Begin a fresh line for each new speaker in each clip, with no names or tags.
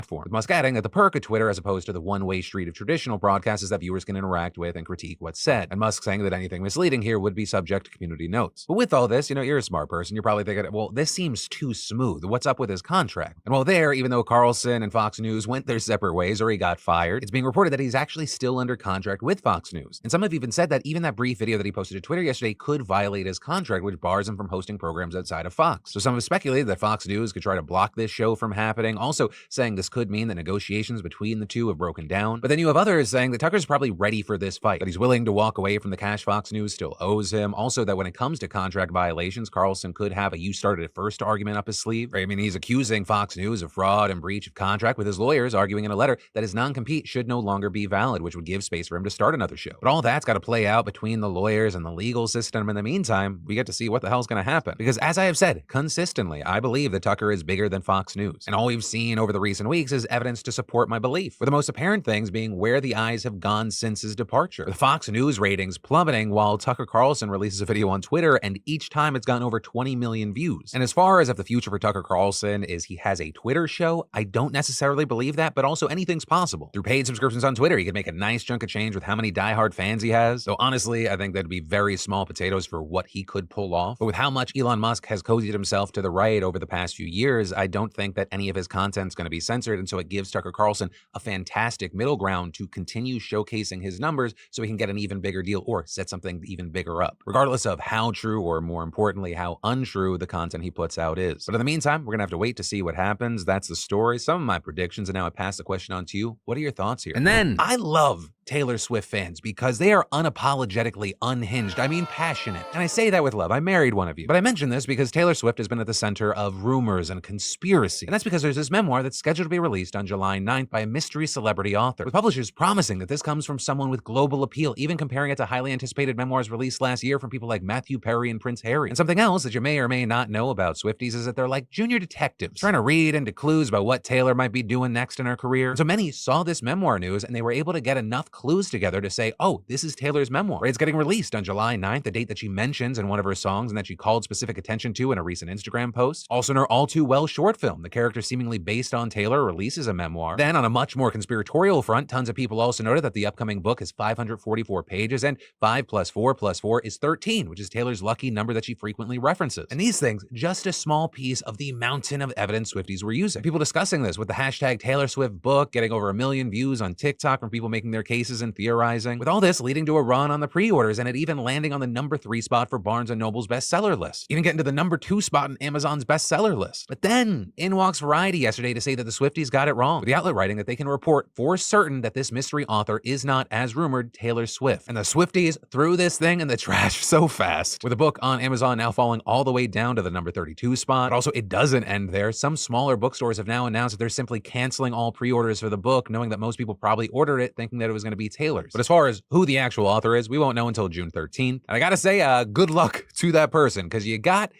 platform, with Musk adding that the perk of Twitter as opposed to the one-way street of traditional broadcasts is that viewers can interact with and critique what's said, and Musk saying that anything misleading here would be subject to community notes. But with all this, you're a smart person, you're probably thinking, well, this seems too smooth. What's up with his contract? And while there, even though Carlson and Fox News went their separate ways or he got fired, it's being reported that he's actually still under contract with Fox News. And some have even said that even that brief video that he posted to Twitter yesterday could violate his contract, which bars him from hosting programs outside of Fox. So some have speculated that Fox News could try to block this show from happening, also saying this could mean that negotiations between the two have broken down. But then you have others saying that Tucker's probably ready for this fight, that he's willing to walk away from the cash Fox News still owes him. Also, that when it comes to contract violations, Carlson could have a "you started it first" argument up his sleeve. Right? I mean, he's accusing Fox News of fraud and breach of contract, with his lawyers arguing in a letter that his non-compete should no longer be valid, which would give space for him to start another show. But all that's got to play out between the lawyers and the legal system. In the meantime, we get to see what the hell's going to happen. Because as I have said consistently, I believe that Tucker is bigger than Fox News. And all we've seen over the recent weeks is evidence to support my belief, with the most apparent things being where the eyes have gone since his departure. The Fox News ratings plummeting while Tucker Carlson releases a video on Twitter, and each time it's gotten over 20 million views. And as far as if the future for Tucker Carlson is he has a Twitter show, I don't necessarily believe that, but also anything's possible. Through paid subscriptions on Twitter, he could make a nice chunk of change with how many diehard fans he has. So honestly, I think that'd be very small potatoes for what he could pull off. But with how much Elon Musk has cozied himself to the right over the past few years, I don't think that any of his content's going to be censored, and so it gives Tucker Carlson a fantastic middle ground to continue showcasing his numbers so he can get an even bigger deal or set something even bigger up, regardless of how true, or more importantly, how untrue the content he puts out is. But in the meantime, we're gonna have to wait to see what happens. That's the story, some of my predictions, and now I pass the question on to you. What are your thoughts here? And then, I love Taylor Swift fans because they are unapologetically unhinged. I mean passionate. And I say that with love. I married one of you. But I mention this because Taylor Swift has been at the center of rumors and conspiracy. And that's because there's this memoir that's scheduled to be released on July 9th by a mystery celebrity author, with publishers promising that this comes from someone with global appeal, even comparing it to highly anticipated memoirs released last year from people like Matthew Perry and Prince Harry. And something else that you may or may not know about Swifties is that they're like junior detectives, trying to read into clues about what Taylor might be doing next in her career. And so many saw this memoir news and they were able to get enough clues together to say, oh, this is Taylor's memoir. Right? It's getting released on July 9th, the date that she mentions in one of her songs and that she called specific attention to in a recent Instagram post. Also in her All Too Well short film, the character seemingly based on Taylor releases a memoir. Then on a much more conspiratorial front, tons of people also noted that the upcoming book is 544 pages and 5 + 4 + 4 is 13, which is Taylor's lucky number that she frequently references. And these things, just a small piece of the mountain of evidence Swifties were using. People discussing this with the hashtag Taylor Swift book, getting over 1 million views on TikTok from people making their cases and theorizing, with all this leading to a run on the pre-orders and it even landing on the number 3 spot for Barnes & Noble's bestseller list, even getting to the number 2 spot on Amazon's bestseller list. But then, in walks Variety yesterday to say that the Swifties got it wrong, with the outlet writing that they can report for certain that this mystery author is not, as rumored, Taylor Swift. And the Swifties threw this thing in the trash so fast, with the book on Amazon now falling all the way down to the number 32 spot. But also, it doesn't end there. Some smaller bookstores have now announced that they're simply canceling all pre-orders for the book, knowing that most people probably ordered it thinking that it was going to be Taylor's. But as far as who the actual author is, we won't know until June 13th. And I gotta say, good luck to that person, because you got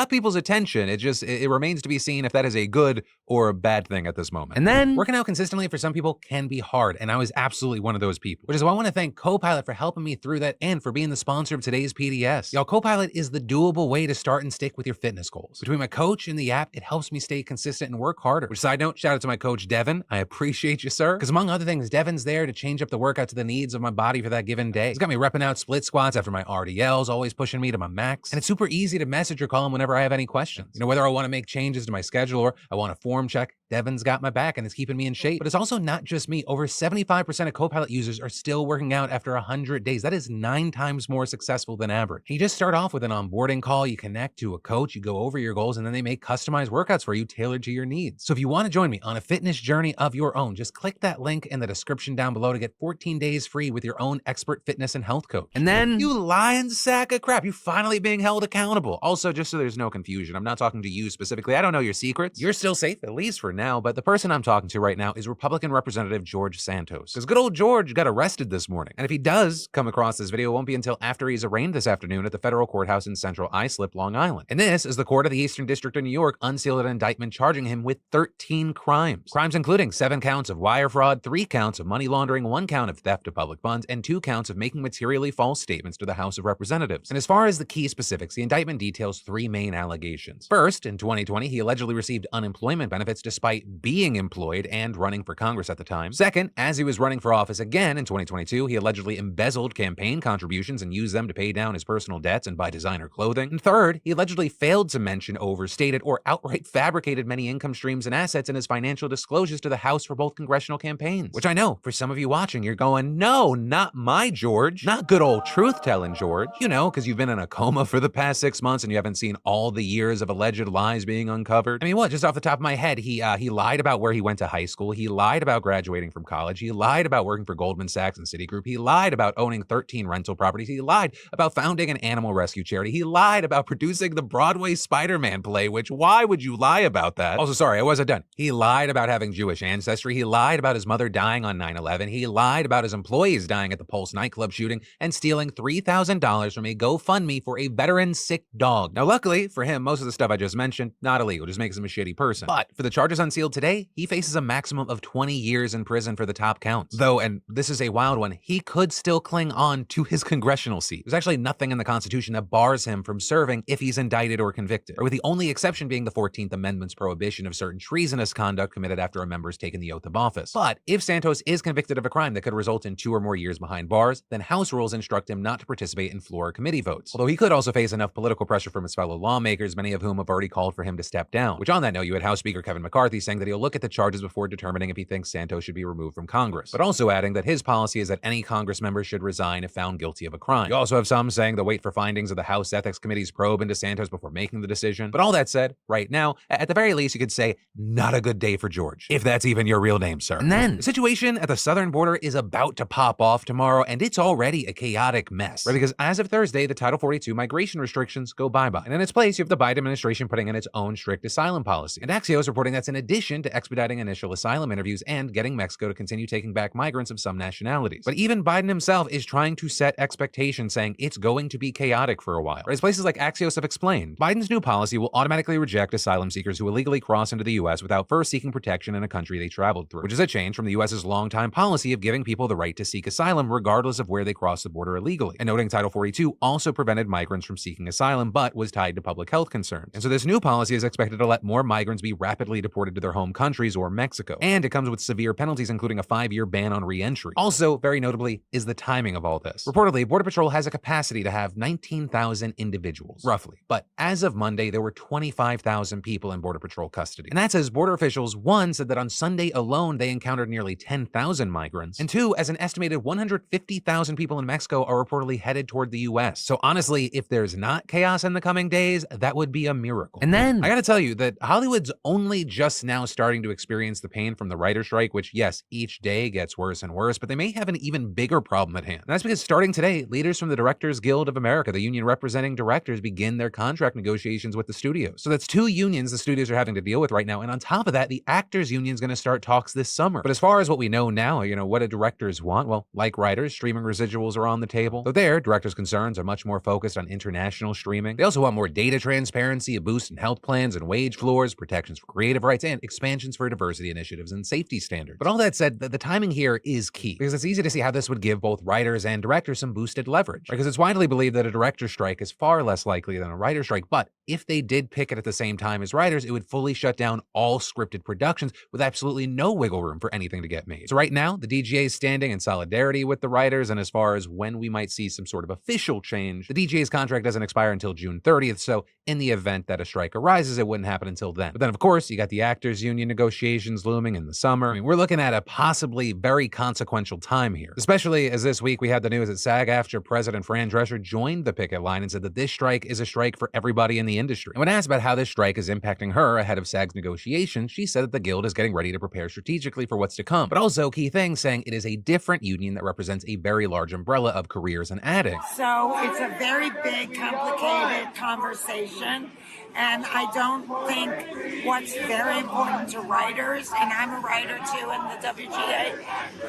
people's attention. It remains to be seen if that is a good or a bad thing at this moment. And then, working out consistently for some people can be hard, and I was absolutely one of those people, which is why I want to thank Copilot for helping me through that and for being the sponsor of today's PDS. Y'all, Copilot is the doable way to start and stick with your fitness goals. Between my coach and the app, it helps me stay consistent and work harder. Which, side note, shout out to my coach, Devin. I appreciate you, sir. Because among other things, Devin's there to change up the workout to the needs of my body for that given day. He's got me repping out split squats after my RDLs, always pushing me to my max. And it's super easy to message or call him whenever I have any questions. Whether I want to make changes to my schedule or I want a form check, Devin's got my back and it's keeping me in shape. But it's also not just me. Over 75% of Copilot users are still working out after 100 days. That is 9 times more successful than average. You just start off with an onboarding call, you connect to a coach, you go over your goals, and then they make customized workouts for you tailored to your needs. So if you want to join me on a fitness journey of your own, just click that link in the description down below to get 14 days free with your own expert fitness and health coach. And then, you lying sack of crap, you're finally being held accountable. Also, just so there's no confusion, I'm not talking to you specifically. I don't know your secrets. You're still safe, at least for now, but the person I'm talking to right now is Republican Representative George Santos. Because good old George got arrested this morning. And if he does come across this video, it won't be until after he's arraigned this afternoon at the federal courthouse in Central Islip, Long Island. And this is the court of the Eastern District of New York unsealed an indictment charging him with 13 crimes. Crimes including 7 counts of wire fraud, 3 counts of money laundering, 1 count of theft of public funds, and 2 counts of making materially false statements to the House of Representatives. And as far as the key specifics, the indictment details 3 main allegations. First, in 2020, he allegedly received unemployment benefits despite being employed and running for Congress at the time. Second, as he was running for office again in 2022, he allegedly embezzled campaign contributions and used them to pay down his personal debts and buy designer clothing. And third, he allegedly failed to mention, overstated, or outright fabricated many income streams and assets in his financial disclosures to the House for both congressional campaigns. Which I know, for some of you watching, you're going, no, not my George. Not good old truth-telling George. You know, because you've been in a coma for the past 6 months and you haven't seen all the years of alleged lies being uncovered. I mean, what? Just off the top of my head, he lied about where he went to high school. He lied about graduating from college. He lied about working for Goldman Sachs and Citigroup. He lied about owning 13 rental properties. He lied about founding an animal rescue charity. He lied about producing the Broadway Spider-Man play, which why would you lie about that? Also, sorry, I wasn't done. He lied about having Jewish ancestry. He lied about his mother dying on 9/11. He lied about his employees dying at the Pulse nightclub shooting and stealing $3,000 from a GoFundMe for a veteran's sick dog. Now, luckily for him, most of the stuff I just mentioned, not illegal, just makes him a shitty person. But for the charges unsealed today, he faces a maximum of 20 years in prison for the top counts. Though, and this is a wild one, he could still cling on to his congressional seat. There's actually nothing in the Constitution that bars him from serving if he's indicted or convicted, or with the only exception being the 14th Amendment's prohibition of certain treasonous conduct committed after a member's taken the oath of office. But if Santos is convicted of a crime that could result in 2 or more years behind bars, then House rules instruct him not to participate in floor or committee votes. Although he could also face enough political pressure from his fellow lawmakers, many of whom have already called for him to step down. Which on that note, you had House Speaker Kevin McCarthy saying that he'll look at the charges before determining if he thinks Santos should be removed from Congress, but also adding that his policy is that any Congress member should resign if found guilty of a crime. You also have some saying they'll wait for findings of the House Ethics Committee's probe into Santos before making the decision. But all that said, right now, at the very least, you could say, not a good day for George, if that's even your real name, sir. And then, the situation at the southern border is about to pop off tomorrow, and it's already a chaotic mess, right? Because as of Thursday, the Title 42 migration restrictions go bye-bye. And in its place, you have the Biden administration putting in its own strict asylum policy. And Axios reporting that's in addition to expediting initial asylum interviews and getting Mexico to continue taking back migrants of some nationalities. But even Biden himself is trying to set expectations, saying it's going to be chaotic for a while. Or as places like Axios have explained, Biden's new policy will automatically reject asylum seekers who illegally cross into the U.S. without first seeking protection in a country they traveled through, which is a change from the U.S.'s longtime policy of giving people the right to seek asylum regardless of where they cross the border illegally. And noting Title 42 also prevented migrants from seeking asylum, but was tied to public health concerns. And so this new policy is expected to let more migrants be rapidly deported to their home countries or Mexico. And it comes with severe penalties, including a 5-year ban on re-entry. Also, very notably, is the timing of all this. Reportedly, Border Patrol has a capacity to have 19,000 individuals, roughly. But as of Monday, there were 25,000 people in Border Patrol custody. And that's as border officials, one, said that on Sunday alone, they encountered nearly 10,000 migrants, and two, as an estimated 150,000 people in Mexico are reportedly headed toward the U.S. So honestly, if there's not chaos in the coming days, that would be a miracle. And then, I gotta tell you that Hollywood's only just now starting to experience the pain from the writer's strike, which, yes, each day gets worse and worse, but they may have an even bigger problem at hand. And that's because starting today, leaders from the Directors Guild of America, the union representing directors, begin their contract negotiations with the studios. So that's 2 unions the studios are having to deal with right now. And on top of that, the Actors Union is going to start talks this summer. But as far as what we know now, what do directors want? Well, like writers, streaming residuals are on the table. Though there, directors' concerns are much more focused on international streaming. They also want more data transparency, a boost in health plans and wage floors, protections for creative rights, and expansions for diversity initiatives and safety standards. But all that said, the timing here is key, because it's easy to see how this would give both writers and directors some boosted leverage. Because it's widely believed that a director's strike is far less likely than a writer's strike, but if they did pick it at the same time as writers, it would fully shut down all scripted productions with absolutely no wiggle room for anything to get made. So right now, the DGA is standing in solidarity with the writers, and as far as when we might see some sort of official change, the DGA's contract doesn't expire until June 30th, so in the event that a strike arises, it wouldn't happen until then. But then, of course, you got the Actors Union negotiations looming in the summer. I mean, we're looking at a possibly very consequential time here, especially as this week we had the news that SAG-AFTRA President Fran Drescher joined the picket line and said that this strike is a strike for everybody in the industry. And when asked about how this strike is impacting her ahead of SAG's negotiations, she said that the Guild is getting ready to prepare strategically for what's to come. But also, key thing, saying it is a different union that represents a very large umbrella of careers and adding.
So it's a very big, complicated conversation. And I don't think what's very important to writers, and I'm a writer too in the WGA,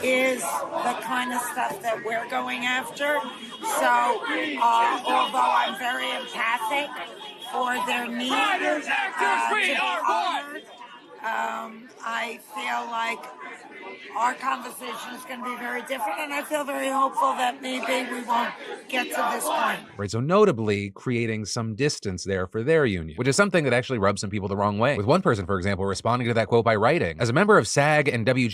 is the kind of stuff that we're going after. So although I'm very empathic for their need to be honored, I feel like our conversation is going to be very different, and I feel very hopeful that maybe we won't get to this point.
Right, so notably creating some distance there for their union, which is something that actually rubs some people the wrong way. With one person, for example, responding to that quote by writing, as a member of SAG and WG